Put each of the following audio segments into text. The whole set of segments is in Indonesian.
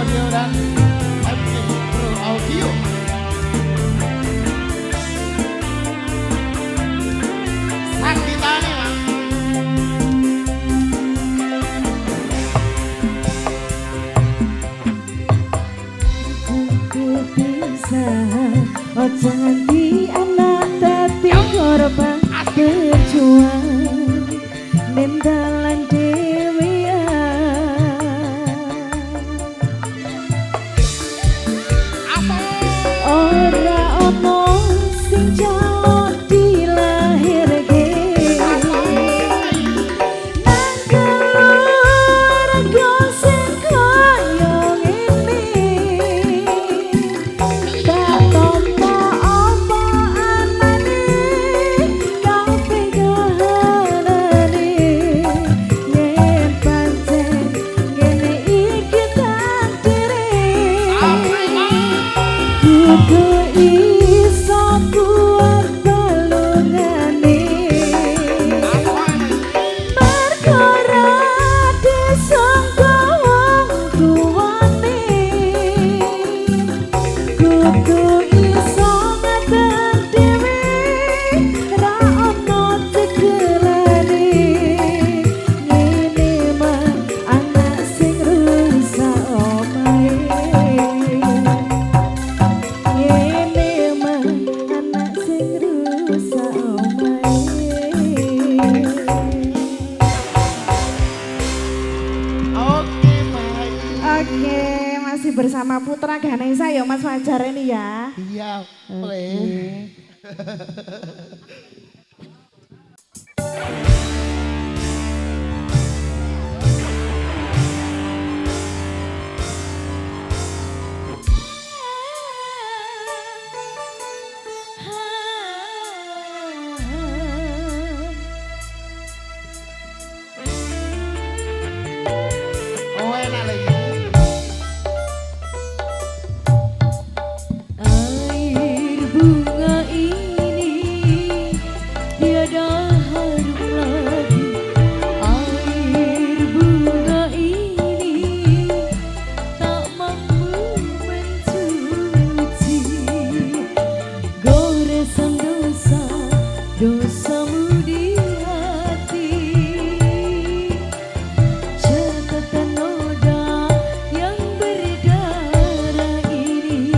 Video dan MK Pro Audio. Sakti Tani, Mas. Oh jangan di anak dadi korban berjuang nendalan dewean ora ono sing jaluk dilahirke nang keluarga sing koyo ngene tak tompo apa anane kabeh kahanane yen pancen ngene iki takdire kudu iso kuat balungane perkara disangka wong tuwane kudu iso ngatur dhewe ra ono cekelane ngene mah anak sing rusak omahe ngene mah anak sing rusak omahe. Oke, baik. Oke, masih bersama Putra Ganesha ya Mas Fajar ini ya. Iya, boleh. Oh, enak lagi. Air bunga ini tiada harum lagi. Air bunga ini tak mampu mencuci goresan dosa dosamu di hati. Catatan noda yang berdarah ini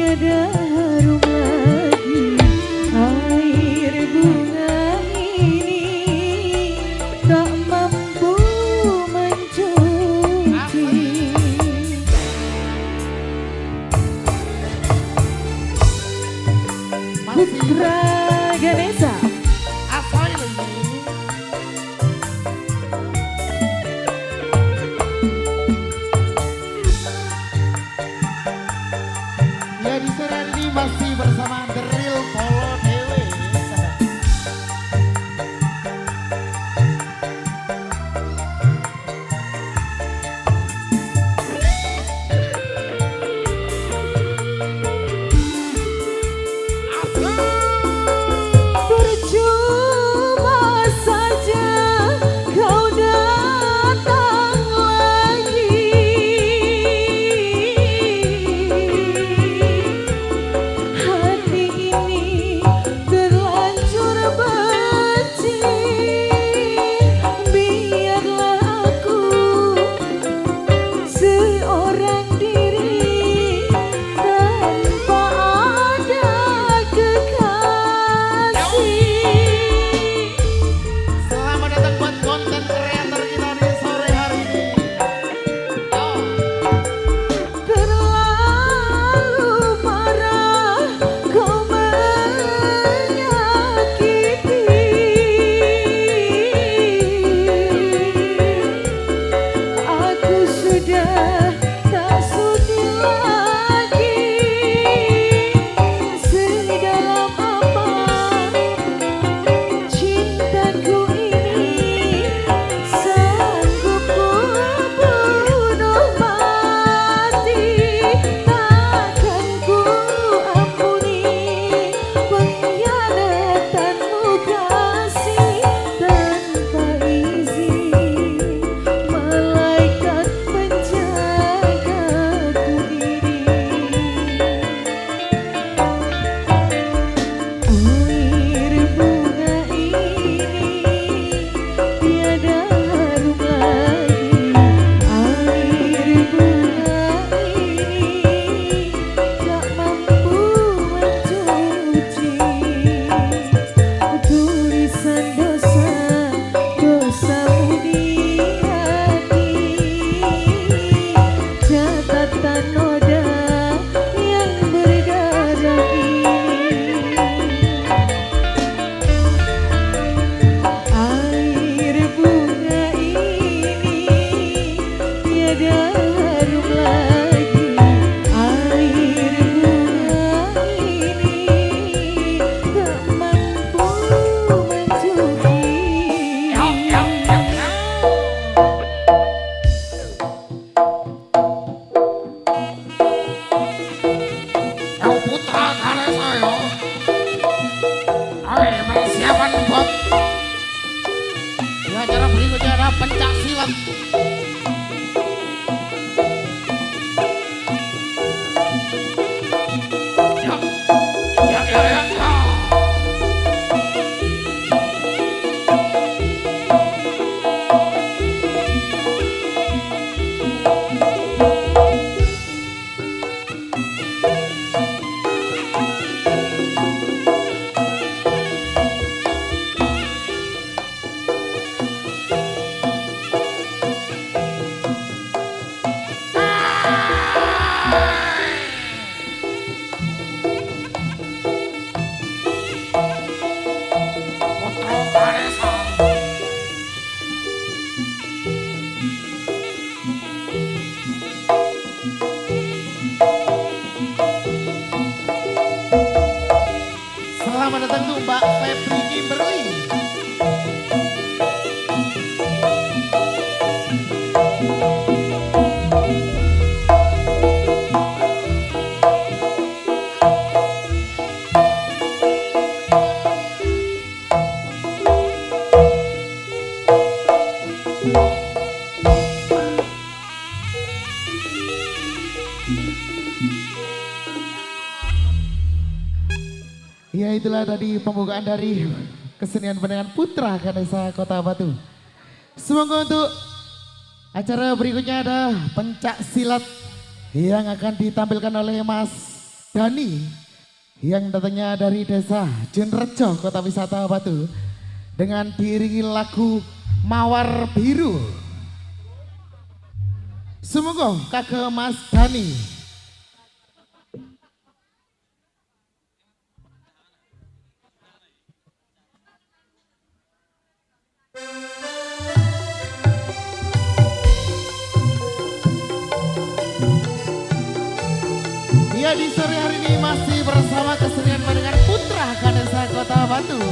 tiada harum lagi air bunga ini tak mampu mencuci. Putra Ganesha Asoy lagi. Ya di sore ini masih bersama The Real Polo Dewe. percuma saja kau datang lagi. Hati ini terlanjur benci. Biarlah aku seorang diri tanpa ada kekasih. Selamat datang buat konten kreator kita di sore hari ini. Yo. Terlalu parah kau menyakiti. Aku sudah tak sudi lagi. Sedalam apa cintaku ini, sanggup ku bunuh mati. Takkan ku ampuni pengkhianatanmu kasih. Tanpa izin malaikat penjagaku ini. Air bunga ini tiada harum lagi. Air bunga ini tak mampu mencuci tulisan dosa-dosamu di hati. Catatan noda yang berdarah ini. Air bunga ini tiada harum lagi. Air bunga ini tak mampu mencuci. Yo Putra Ganesha yo. Oke, persiapan buat di acara berikutnya ada pencak silat. Yo. Ya, ya, ya, ya. Putra Ganesha. Selamat datang tuh Mbak Febri Kimberly. Ya itulah tadi pembukaan dari kesenian pendengan Putra Ganesha Kota Batu. Semoga untuk acara berikutnya ada pencak silat yang akan ditampilkan oleh Mas Dani yang datangnya dari desa Jenrejo, Kota Wisata Batu, dengan diiringi lagu Mawar Biru. Semoga kagak Mas Dani. Ya, di sore hari ini masih bersama kesenian mendengar Putra Ganesha Kota Batu.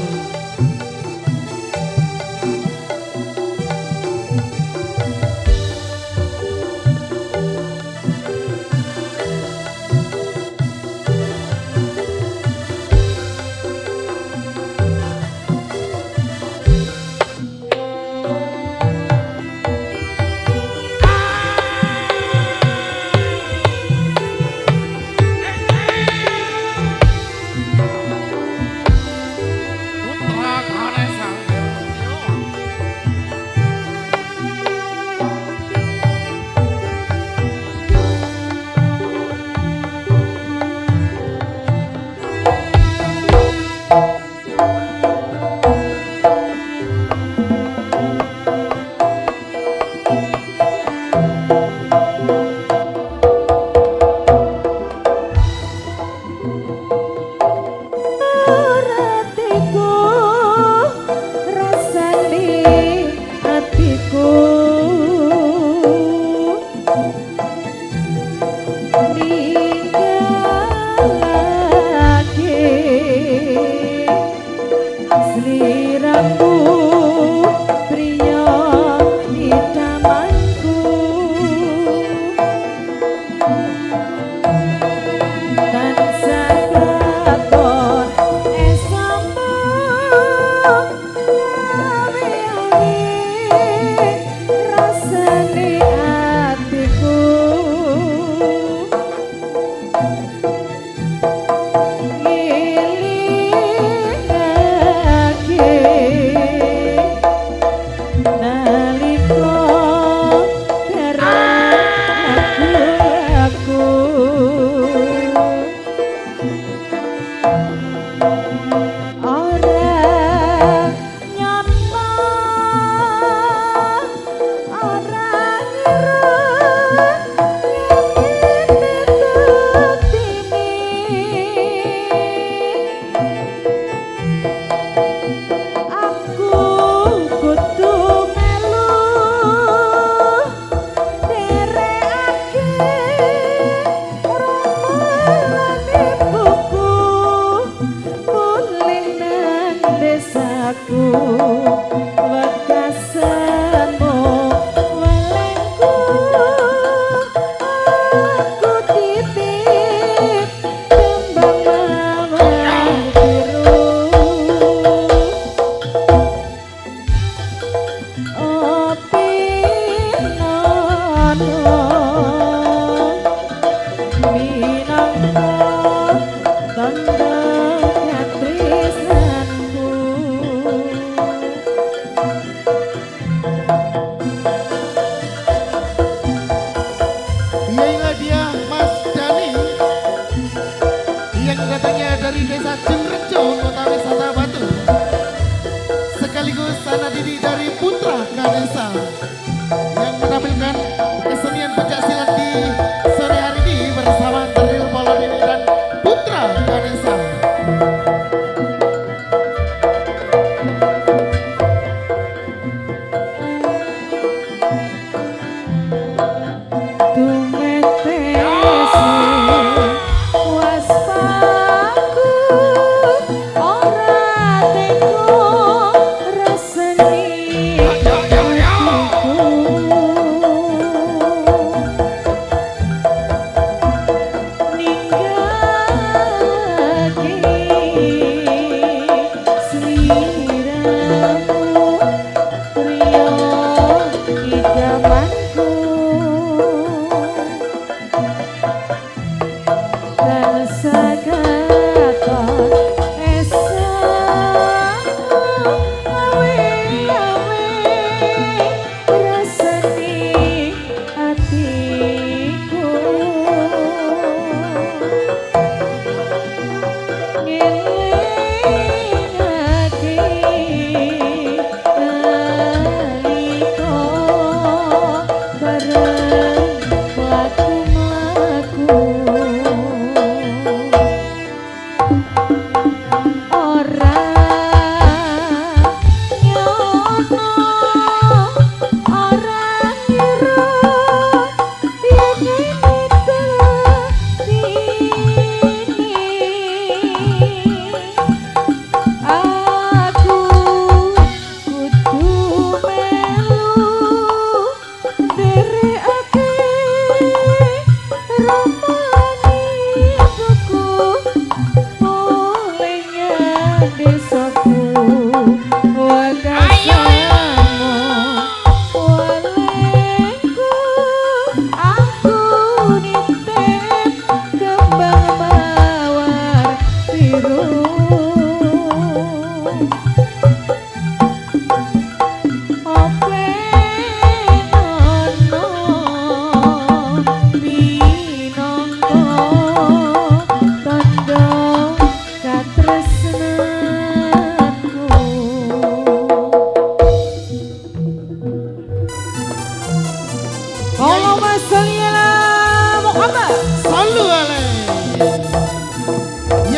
Dari desa Jenrejo, Kota Wisata Batu, sekaligus anak didik dari Putra Ganesha yang menampilkan kesenian pencaksilat di sore hari ini bersama Teril Polonini dan Putra Ganesha. Rasani hatiku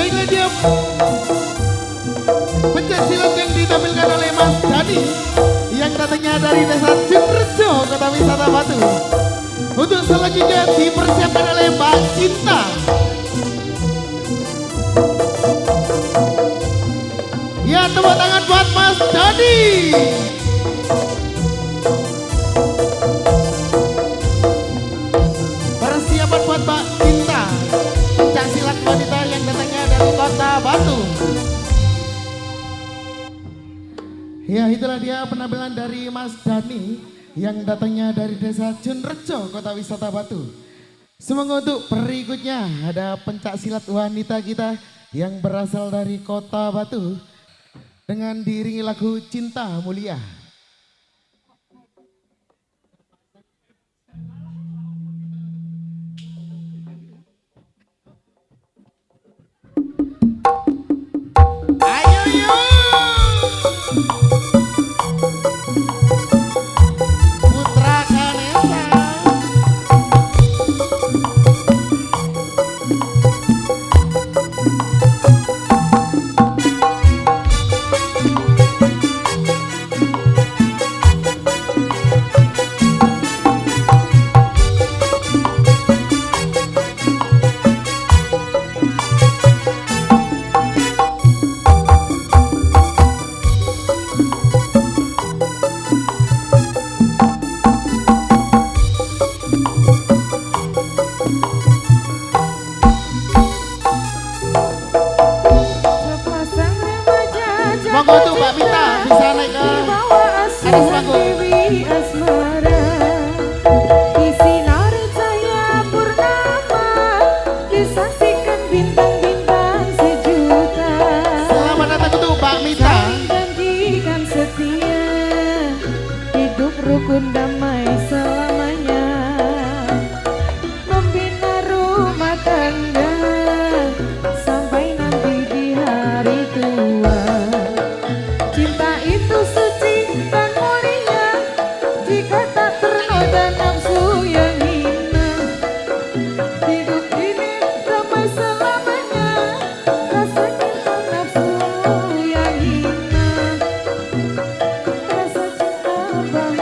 inilah dia pencak silat yang ditampilkan oleh Mas Dani yang datangnya dari desa Jenrejo, Kota Wisata Batu. Untuk selanjutnya dipersiapkan oleh Mbak Cinta. Ya, tepuk tangan buat Mas Dani. Persiapan buat Mbak Cinta, pencak silat wanita yang datangnya dari Kota Batu. Ya, itulah dia penampilan dari Mas Dani yang datangnya dari desa Jenrejo, Kota Wisata Batu. Semoga untuk berikutnya ada pencak silat wanita kita yang berasal dari Kota Batu dengan diiringi lagu Cinta Mulia. Ayo yuk! Putra Ganesha. Sepasang remaja Monggo tuh Mbak Mita bisa naik ke dibawa atas asuhan panggung. Dewi Asmara. Di sinar cahaya purnama disaksikan bintang-bintang sejuta. Selamat datang untuk Mbak Mita. Saling janjikan setia, hidup rukun damai selamanya, membina rumah tangga sampai nanti di hari tua. Cinta itu suci dan mulia jika tak ternoda nafsu yang hina. Hidup ini damai selamanya, rasa cinta nafsu yang hina. Rasa cinta bang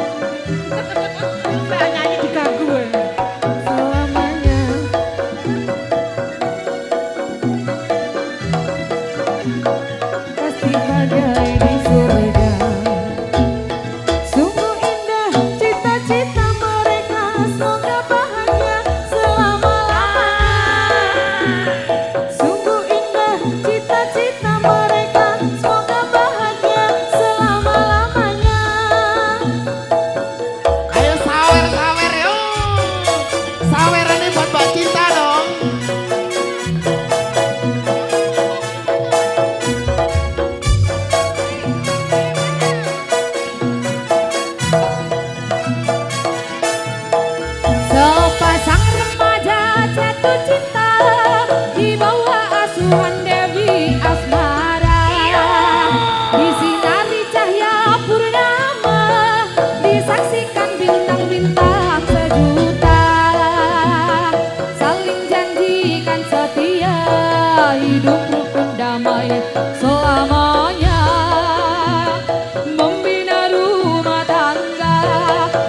tak nyanyi di gue selamanya. Pasti bagai di surga. Sungguh indah cita-cita mereka, semoga bahagia selama-lamanya. Sungguh indah cita-cita mereka, semoga bahagia selama-lamanya. Ayo sawer yuk. Sawer ini buat Mbak Cinta dong. Sepasang remaja jatuh cinta di bawah asuhan Dewi Asmara. Disinari cahaya purnama disaksikan bintang-bintang sejuta. Saling janjikan setia, hidup rukun damai selamanya, membina rumah tangga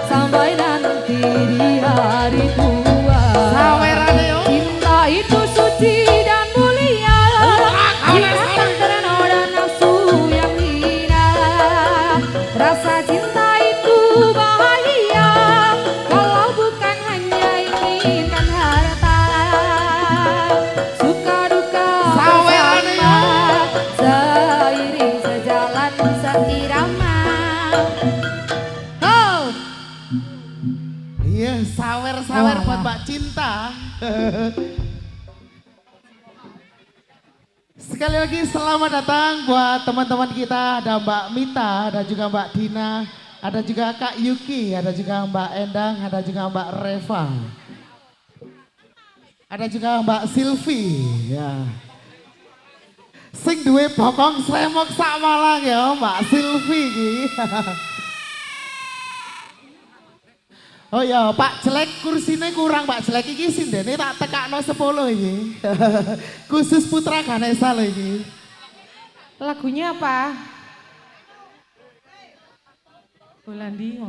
sampai nanti di hari tua. Saweran yuk. Cinta itu suci dan mulia jika tak ternoda nafsu yang hina. Rasa cinta itu bahagia kalau bukan hanya inginkan harta. Suka duka Saweran bersama, seiring sejalan seirama. Oh. Iya, sawer buat Mbak Cinta. Sekali lagi selamat datang buat teman-teman kita. Ada Mbak Mita, ada juga Mbak Dina, ada juga Kak Yuki, ada juga Mbak Endang, ada juga Mbak Reva. Ada juga Mbak Silvi. Ya. Sing duwe bokong sremok sak Malang ya Mbak Silvi iki. Oh ya, Pak Jelek kursinya kurang Pak Jelek iki sindene tak tekakno 10 iki. Khusus Putra Ganesha lho iki. Lagunya apa? Bolandi.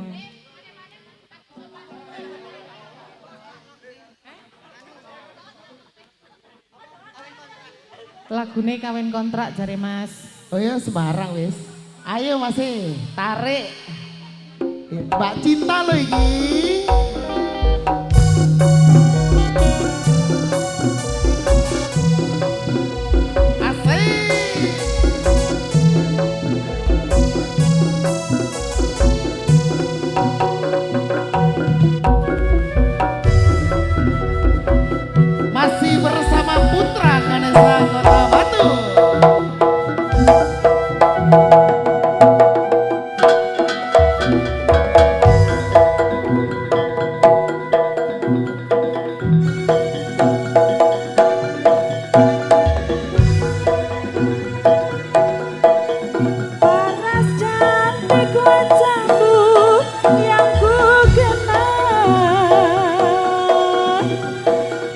Lagune kawin kontrak jare Mas. Oh ya sembarang wis. Ayo masih tarik. Mbak Cinta lho iki. Masih bersama Putra Ganesha Kota Batu. Paras cantik wajahmu yang ku kenal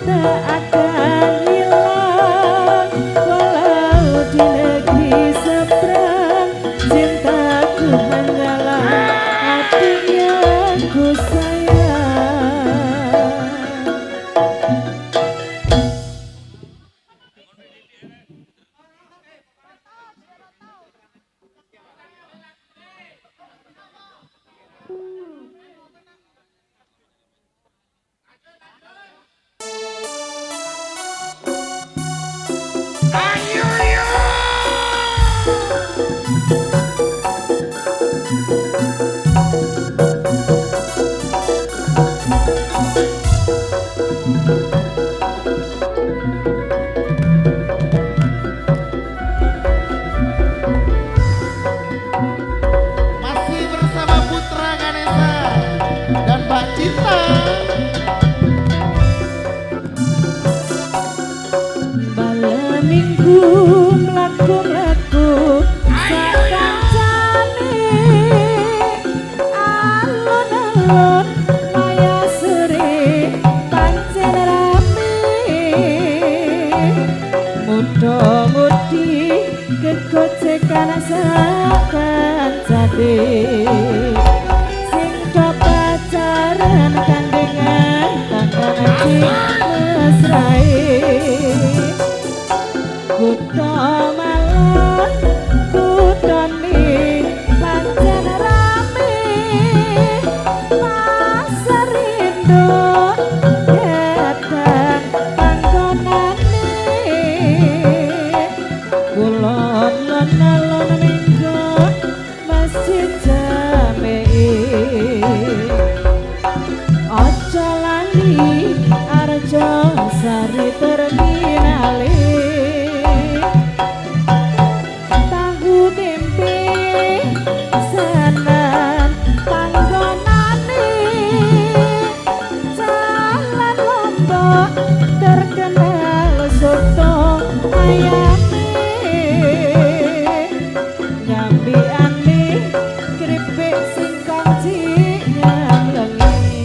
tak akan hilang walau di negeri seberang. Cintaku hanyalah hati yang ku sayang. Masih bersama Putra Ganesha dan Mbak Cinta. Malam minggu mlaku-mlaku sak kancane alon-alon maya sore pancen rame muda-mudi kegocekan sak kancane sing do pacaran kandengan tangan mesrae Kutha Malang, kuthane pancen rame, pasar induk datang panggonane. Kulon alon minggu masjid Jame. Ojo lali Arjo Sari terminale. Tahu tempe sanan panggonane. Jalan Lombok terkenal soto ayame. Nyambiane keripik singkong cinyam lengi.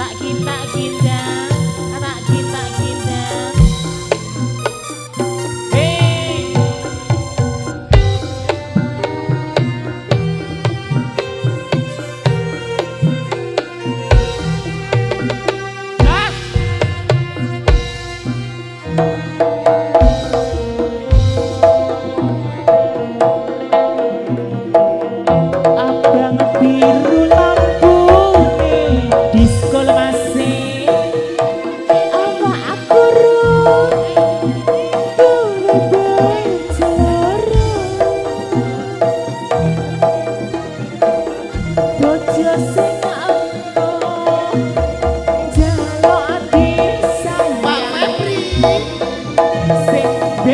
Tak kita, tak kita. Hei.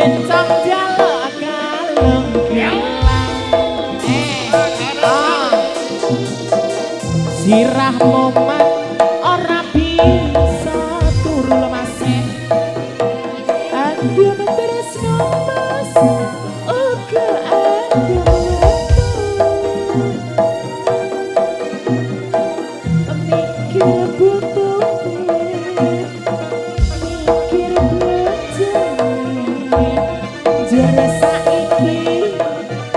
bencong jaluk kalung gelang. Sirah momat ora bisa turu lemase. Aduh tresno mas uga ada mikir butuhe, mikir belajar jare saiki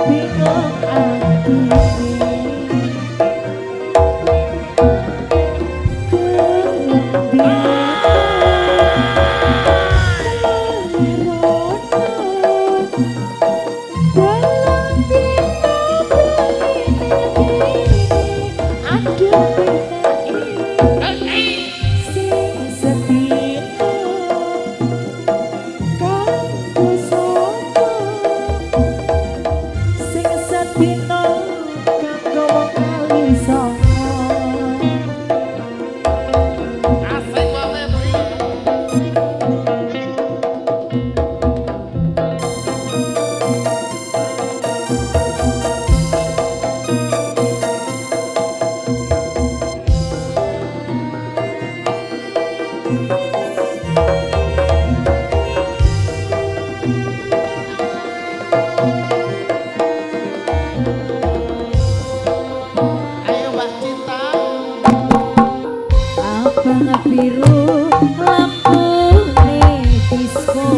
bingung atine. Ayo Mbak Cinta. Abang biru lampune disco,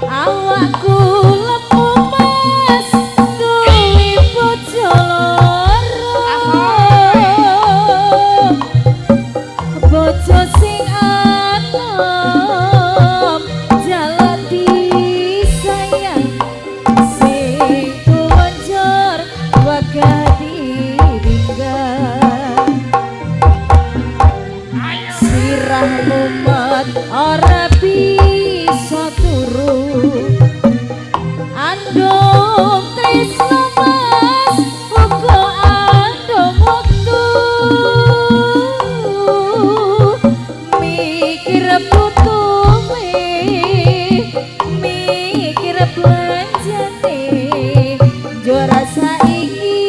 awakku lemu mas duwe bojo loro, bojo sing anom jaluk disayang, sing kuwajar wagah diringgang. Sirah mumet ora bisa turu, andung tresno mas uga andung wektu, mikir butuhe, mikir belanjane, jora saiki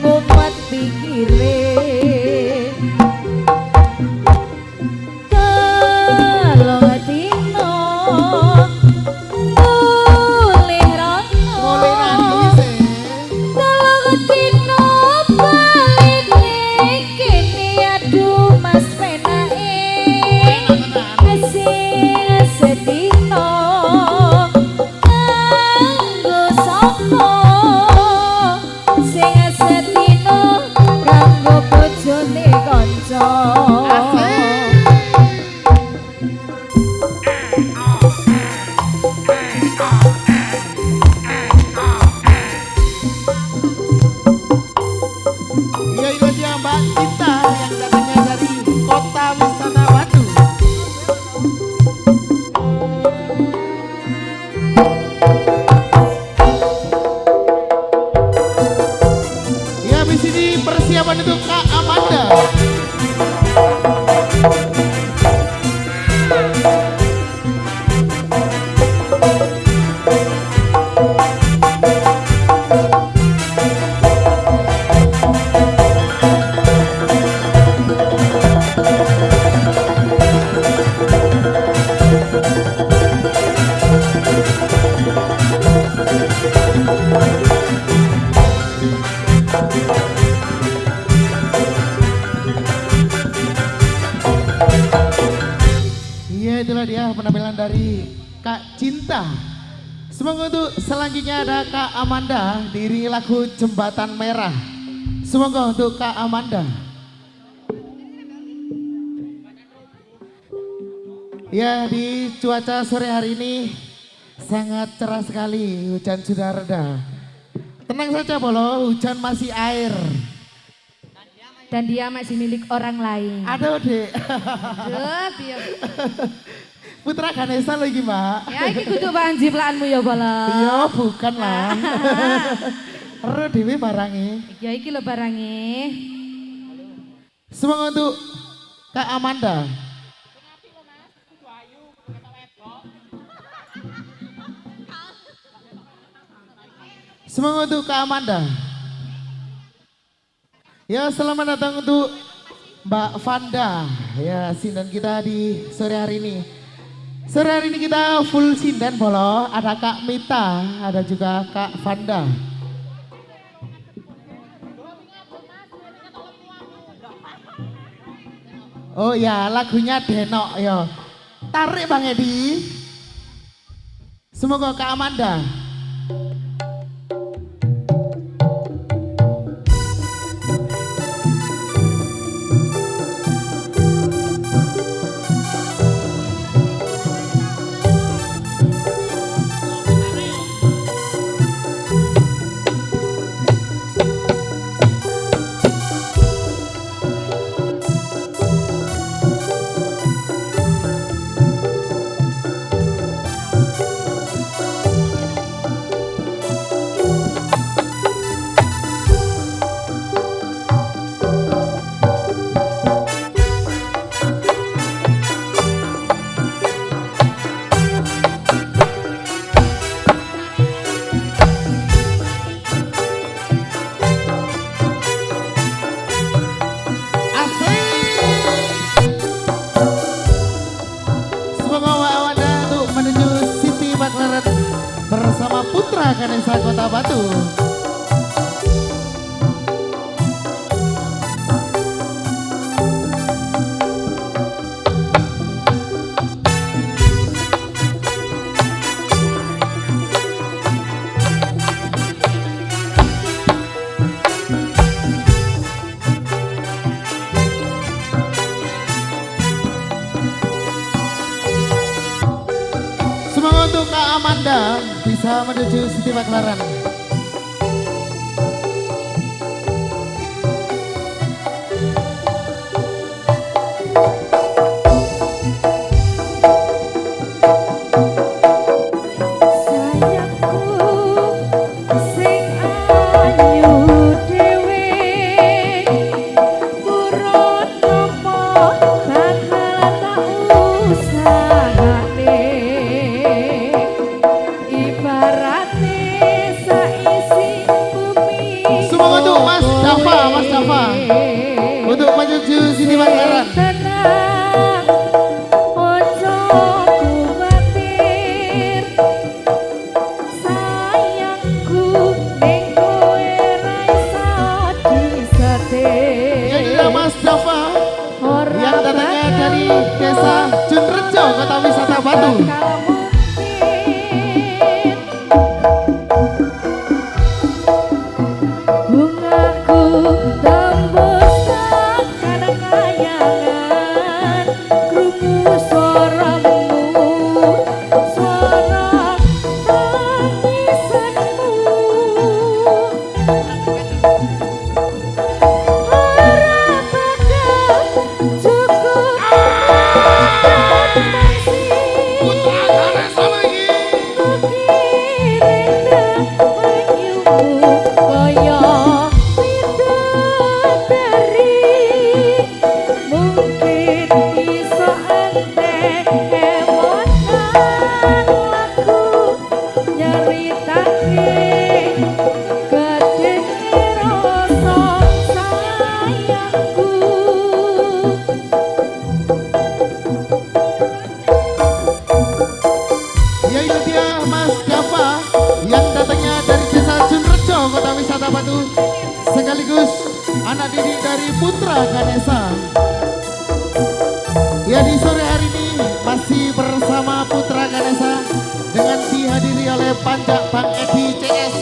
mumet pikire. Mulai nangis Iya itu dia Mbak Cinta yang datangnya dari kota wisata Batu. Ya habis ini persiapan untuk Kak Amanda. Iya itulah dia penampilan dari Kak Cinta. Semoga untuk selanjutnya ada Kak Amanda diri lagu Jembatan Merah. Semoga untuk Kak Amanda. Ya di cuaca sore hari ini sangat cerah sekali, hujan sudah reda. Tenang saja Bolo, hujan masih air. Dan dia masih milik orang lain. Aduh dek. Aduh, piye. Putra Ganesha lagi Mbak. Ya iki kudu banjir laanmu ya bala. Iya bukan lah. Ero dewe barangnya. Ya iki lho barange. Semoga untuk Kak Amanda. Semangat untuk Kak Amanda. Ya, selamat datang untuk Mbak Vanda. Ya, sinden kita di sore hari ini. Sore hari ini kita full sinden bolo. Ada Kak Mita, ada juga Kak Vanda. Oh ya, lagunya Denok ya. Tarik Bang Edi. Semoga Kak Amanda. Bersama Putra Ganesha Kota Batu. Semangat untuk Kak Amanda bisa menuju Siti Baklaran. Untuk menuju Siti Baklaran. Inilah Mas Dava yang datangnya dari Desa Junrejo, Kota Wisata Batu. Batu sekaligus anak didik dari Putra Ganesha. Ya, di sore hari ini masih bersama Putra Ganesha dengan dihadiri oleh Panjak Bang Edi CS.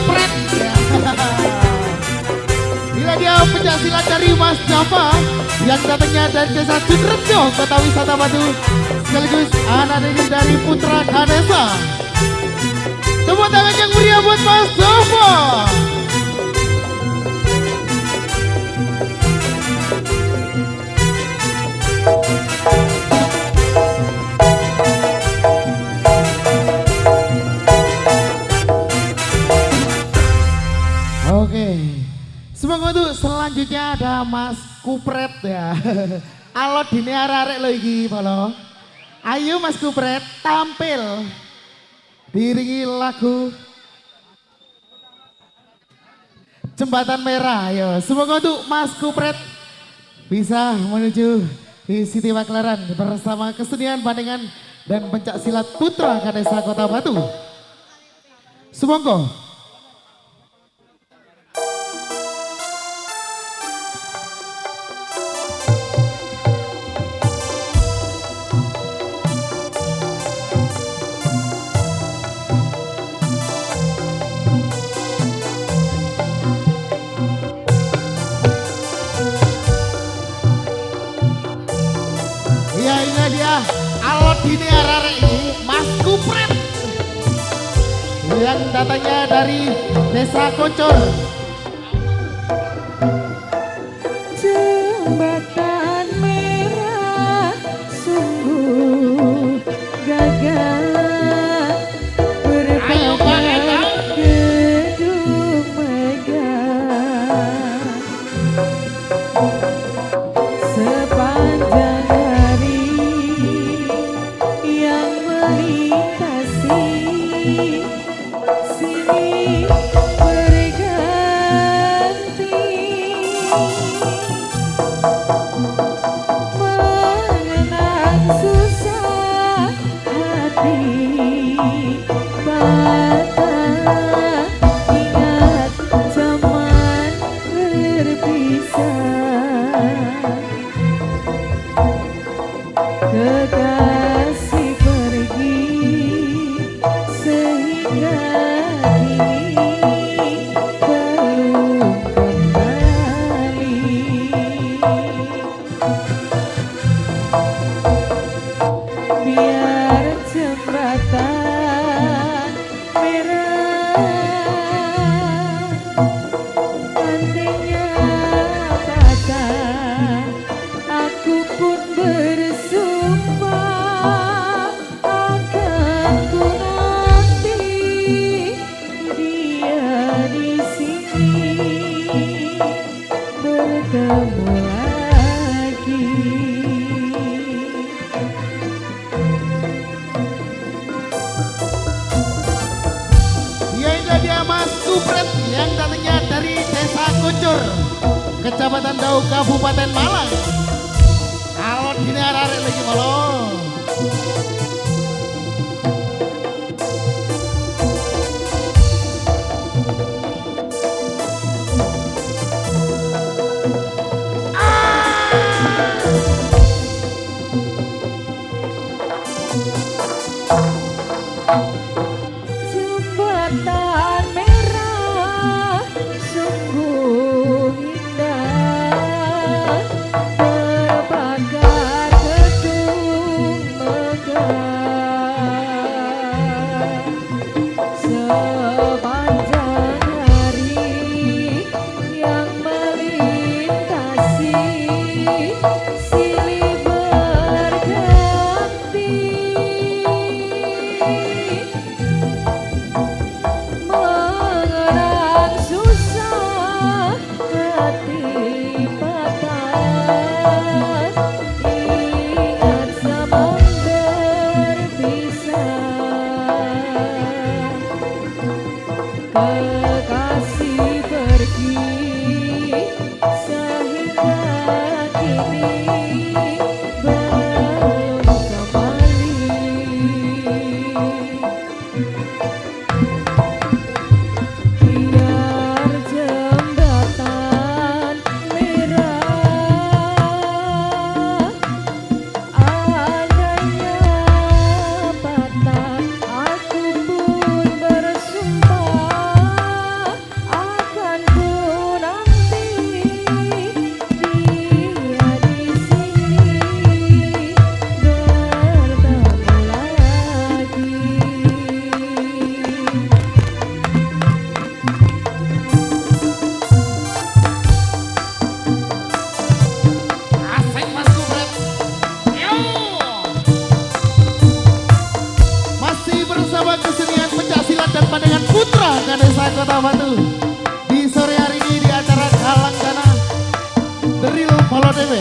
Kupret. Ya. Inilah dia pencak silat dari Mas Java yang datangnya dari desa Junrejo, kota wisata Batu, sekaligus anak didik dari Putra Ganesa. Tepuk tangan yang meriah buat Mas Java. Oke, semoga untuk selanjutnya ada Mas Kupret ya. Alot dini arek lo iki polo. Ayo Mas Kupret tampil diiringi lagu Jembatan Merah. Ayo, semoga untuk Mas Kupret bisa menuju di Siti Maklaran bersama kesenian bandingan dan pencak silat Putra Ganesa Kota Batu. Semoga. Ya ini dia alot dini arare ini Mas Kupret yang datangnya dari Desa Kocor. Jembatan merah sungguh gagah berbakar gedung megah sepanjang hari yang melintasi sini berganti mengenang susah hati patah ingat zaman berpisah kekasih pergi sehingga kini belum kembali. Biar jembatan merah andainya patah, aku pun bersumpah akan ku nanti dia di sini bertemu lagi. Ya ini dia Mas Kupret yang datangnya dari Desa Kocor, Kecamatan Dau, Kabupaten Malang. Alot dini arare lagi malo. Jembatan merah sungguh indah berbakar gedung megah sepanjang hari yang melintasi silih berganti Desa Kota Batu di sore hari ini di acara Galang Dana Deril Polo Dewe.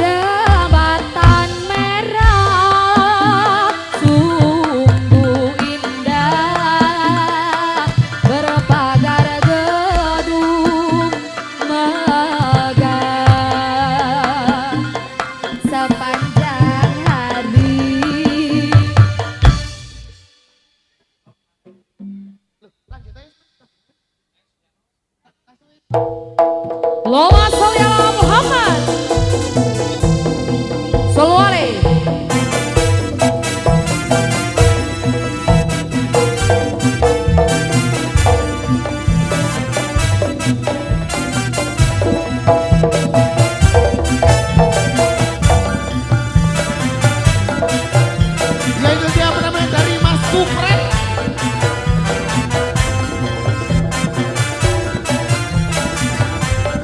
Jembatan merah sungguh indah, berpagar gedung megah sepanjang hari. Allahumma sholli ala Muhammad. Sholli alaihi. Yaitu dia namanya dari Mas Kupret.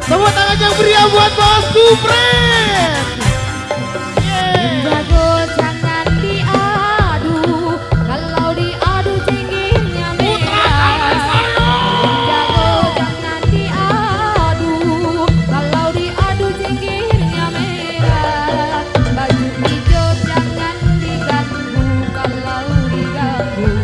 Tepuk tangan yang meriah buat Mas Kupret. Jago jangan diadu, kalau diadu tingginya merah. Jago jangan diadu, kalau diadu tingginya merah. Baju hijau jangan diganggu, kalau diganggu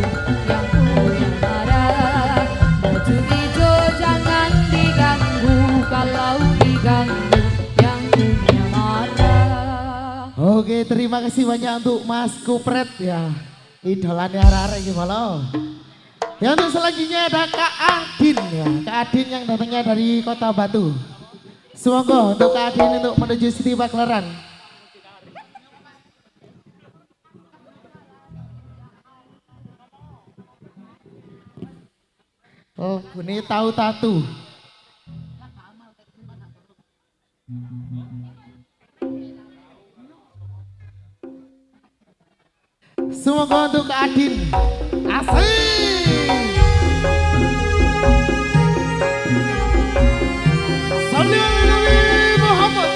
yang punya marah. Baju hijau jangan diganggu, kalau diganggu yang punya marah. Oke, terima kasih banyak untuk Mas Kupret ya. Idolanya Rare gimana? Ya, untuk selanjutnya ada Kak Adin ya. Kak Adin yang datangnya dari Kota Batu. Semoga untuk Kak Adin untuk menuju Siti Baklaran. Oh, ini tahu tatu. Semoga untuk Kak Adin. Asik. Salli ala Nabi Muhammad.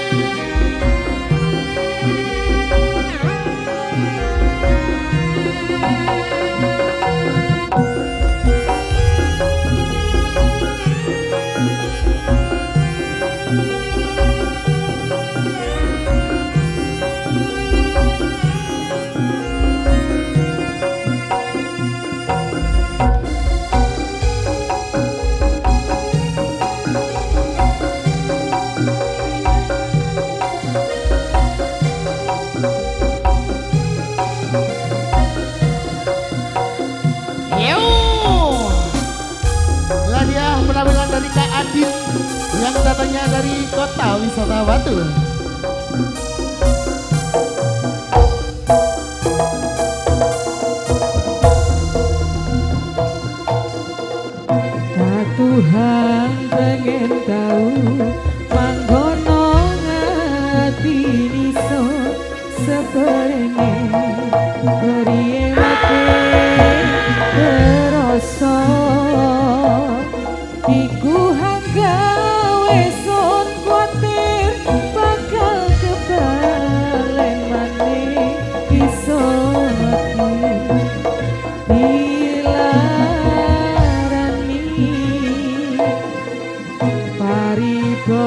Inilah dia penampilan dari Kak Adin yang datangnya dari Kota Wisata Batu. Tuhan pengen tahu manggono ngati niso seperene beriye mate terasa iku hanggawe son kuatir bakal kebalen maneh iso mati paribasa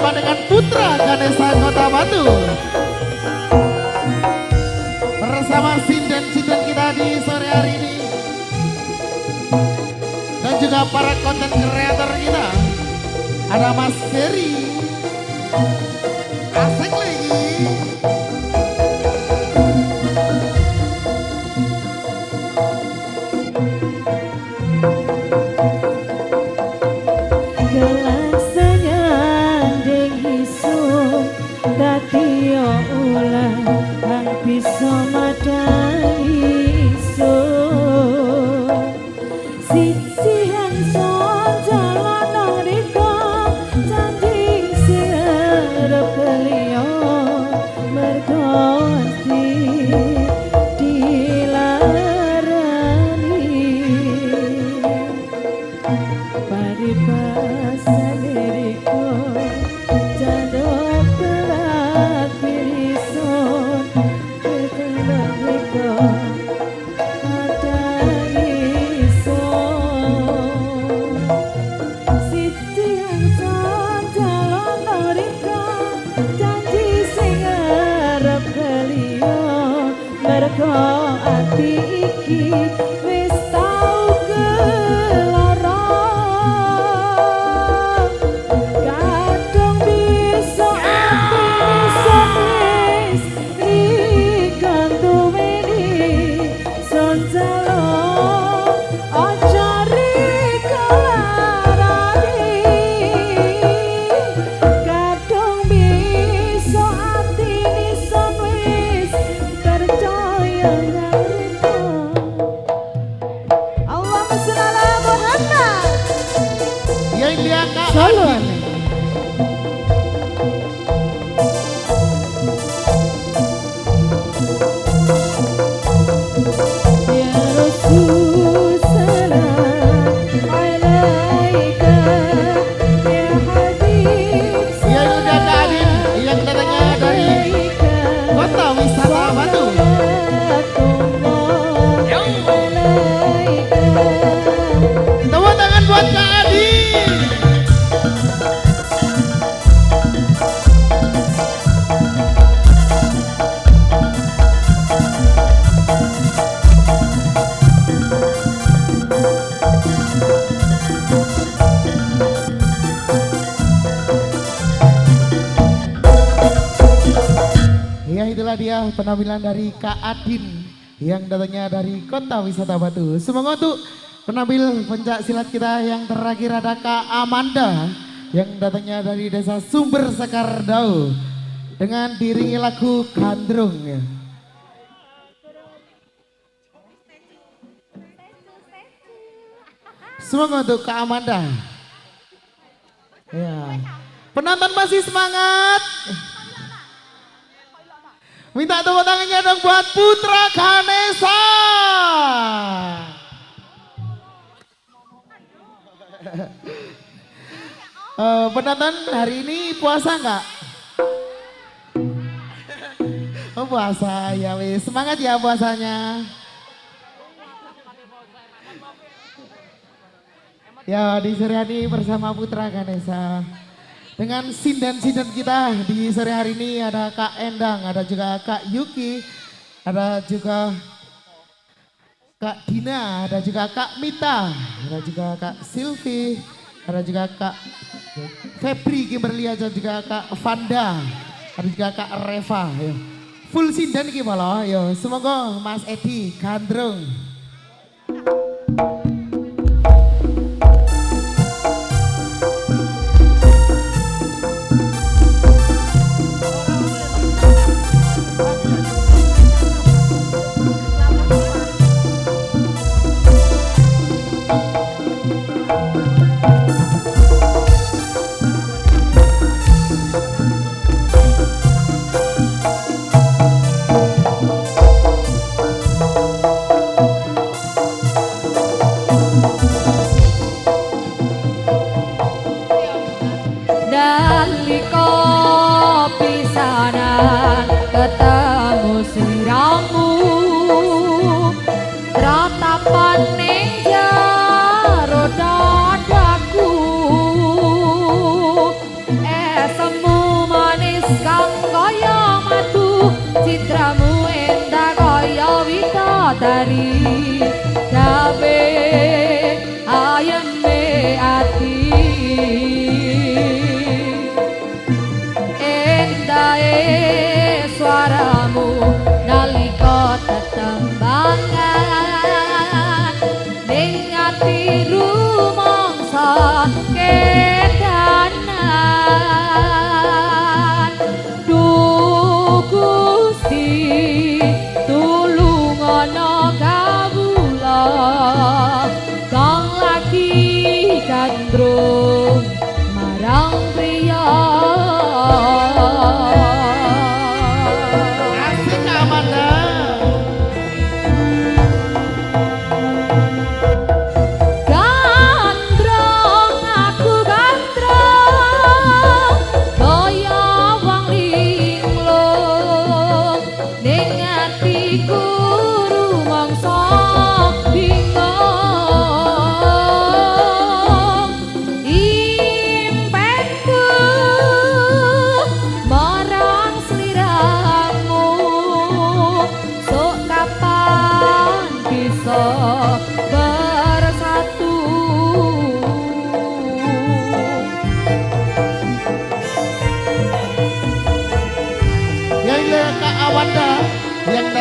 bersama dengan Putra Ganesha Kota Batu. Bersama sinden-sinden kita di sore hari ini. Dan juga para konten kreator kita. Ada Mas Ferry. Asik lagi. Bisa madai sun siji hanson jalan riko janji sirep beliau mergonti dilarani paribasan riko jadok telat pirison ati iki wis tau keloro kadung bisa ati bisa wis ikan tuweni son jalo aja rikalarani kadung bisa ati bisa wis percaya Salon. Ya Rasul salam alaika ya Habib. Ya Yuda Kadin yang datangnya dari Kota Wisata Batu. Tepuk tangan buat Kak Adi. Ya itulah dia penampilan dari Kak Adin yang datangnya dari Kota Wisata Batu. Semoga untuk penampil pencak silat kita yang terakhir ada Kak Amanda yang datangnya dari Desa Sumber Sekardau dengan diiringi lagu Gandrung. Semoga untuk Kak Amanda. Ya. Penonton masih semangat. Minta tepuk tangannya dong buat Putra Ganesha. Penonton hari ini puasa nggak? Oh puasa ya wis, semangat ya puasanya. Ya di sore hari ini bersama Putra Ganesha. Dengan sinden-sinden kita di sore hari ini ada Kak Endang, ada juga Kak Yuki, ada juga Kak Dina, ada juga Kak Mita, ada juga Kak Silvi, ada juga Kak Febri Kimberly, ada juga Kak Vanda, ada juga Kak Reva. Yo. Full sinden gimana? Yo, semoga Mas Edi gandrung.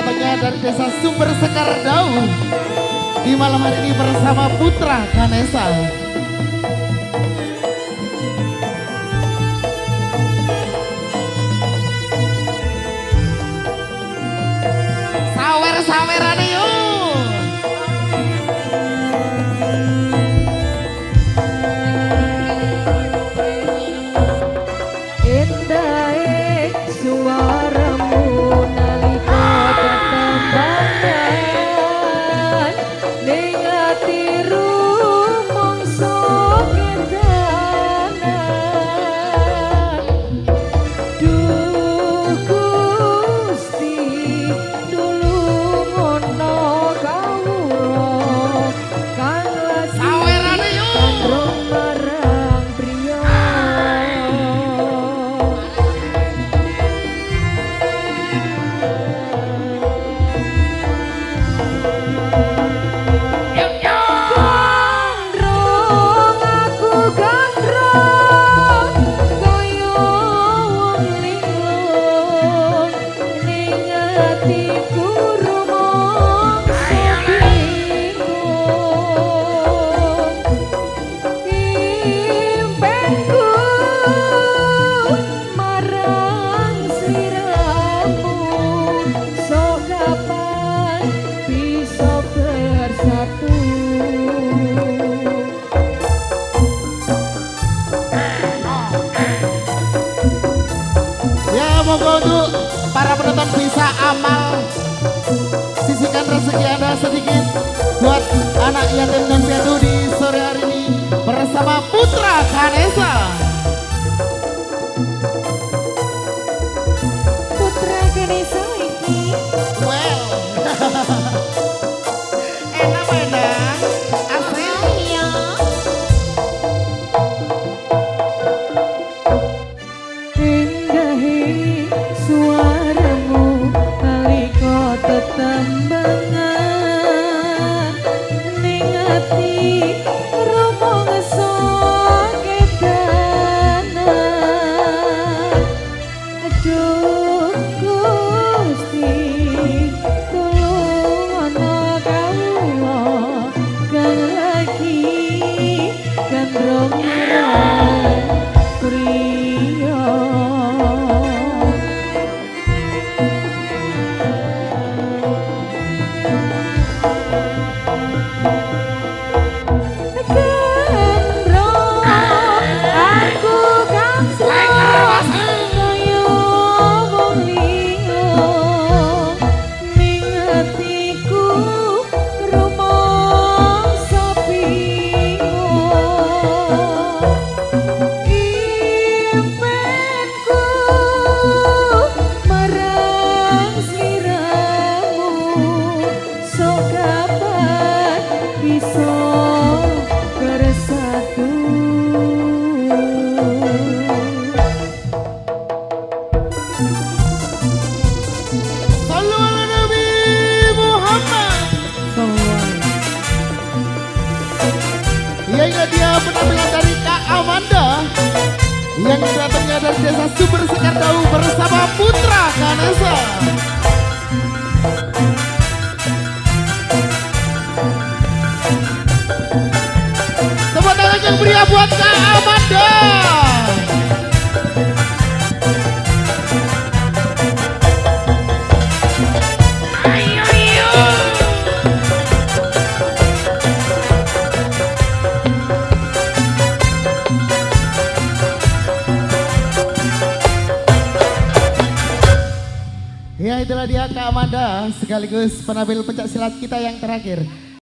datangnya dari desa Sumber Sekardau. Di malam hari ini bersama Putra Ganesha. Sawer-saweran yuk. Indah suaramu nalika tetembangan ning ati rumangsa kedanan. Duh Gusti tulungono kawula kang lasi Sawerane yuk. kandrong marang priya. Gandrung aku gandrung kaya wong linglung ning atiku rumangsa bingung. Impenku marang sliramu sok kapan bisa bersatu. Ya monggo untuk para penonton bisa amal sisihkan rezeki Anda sedikit buat anak yatim dan piatu di sore hari ini bersama Putra Ganesha. Putra Ganesha iki Well, enak asli. indahe suaramu nalika tetembangan ning ati rumangsa kedanan. Aduh Gusti tulungono kawula kang lagi gandrung marang priya. Gandrung aku gandrung kaya wong linglung ning atiku rumangsa bingung. Impenku marang sliramu sok kapan bisa bersatu. Sallu ala Nabi Muhammad. Ya ingat dia penampilan dari Kak Amanda yang datangnya dari desa Sumber Sekardau bersama Putra Ganesha. Tepuk tangan yang meriah buat Kak Amanda. Ya itulah dia Kak Amanda sekaligus penampil pencak silat kita yang terakhir.